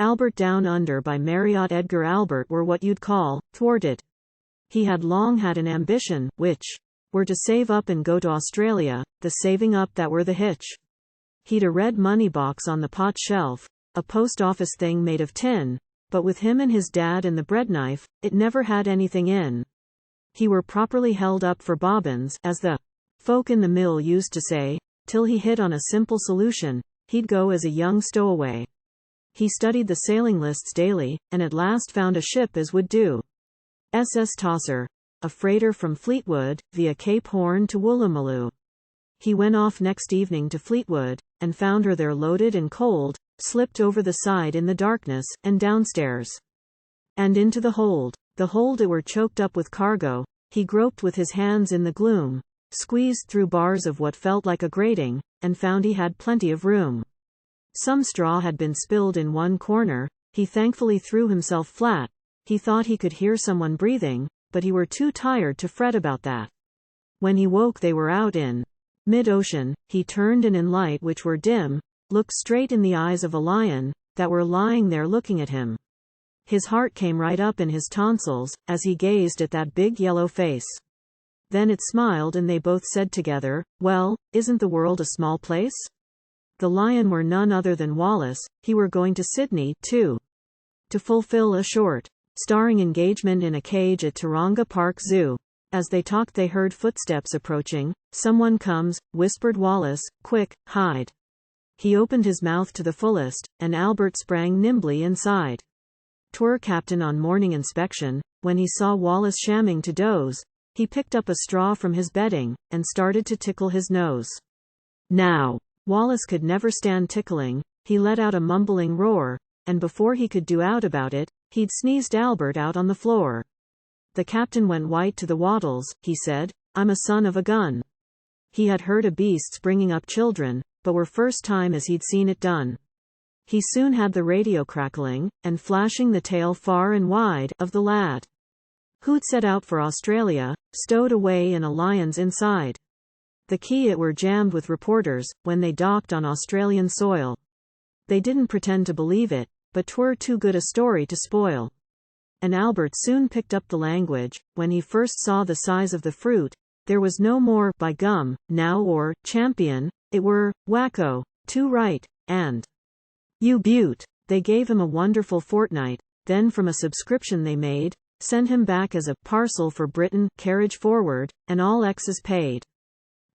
Albert Down Under by Marriott. Edgar Albert were what you'd call thwarted. He had long had an ambition, which were to save up and go to Australia, the saving up that were the hitch. He'd a red money box on the pot shelf, a post office thing made of tin, but with him and his dad and the bread knife, it never had anything in. He were properly held up for bobbins, as the folk in the mill used to say, till he hit on a simple solution. He'd go as a young stowaway. He studied the sailing lists daily, and at last found a ship as would do. SS Tosser, a freighter from Fleetwood, via Cape Horn to Wooloomooloo. He went off next evening to Fleetwood, and found her there loaded and cold, slipped over the side in the darkness, and downstairs. And into the hold. The hold it were choked up with cargo. He groped with his hands in the gloom, squeezed through bars of what felt like a grating, and found he had plenty of room. Some straw had been spilled in one corner. He thankfully threw himself flat. He thought he could hear someone breathing, but he were too tired to fret about that. When he woke they were out in mid-ocean. He turned and in light which were dim, looked straight in the eyes of a lion, that were lying there looking at him. His heart came right up in his tonsils, as he gazed at that big yellow face. Then it smiled and they both said together, "Well, isn't the world a small place?" The lion were none other than Wallace. He were going to Sydney, too, to fulfill a short starring engagement in a cage at Taronga Park Zoo. As they talked they heard footsteps approaching. "Someone comes," whispered Wallace. "Quick, hide." He opened his mouth to the fullest, and Albert sprang nimbly inside. Tour captain on morning inspection, when he saw Wallace shamming to doze, he picked up a straw from his bedding, and started to tickle his nose. Now, Wallace could never stand tickling. He let out a mumbling roar, and before he could do out about it, he'd sneezed Albert out on the floor. The captain went white to the wattles. He said, "I'm a son of a gun." He had heard of beasts bringing up children, but were first time as he'd seen it done. He soon had the radio crackling, and flashing the tale far and wide, of the lad who'd set out for Australia, stowed away in a lion's inside. The key it were jammed with reporters, when they docked on Australian soil. They didn't pretend to believe it, but 'twere too good a story to spoil. And Albert soon picked up the language. When he first saw the size of the fruit, there was no more, by gum, now or, champion, it were, wacko, too right, and you beaut. They gave him a wonderful fortnight, then from a subscription they made, sent him back as a parcel for Britain, carriage forward, and all X's paid.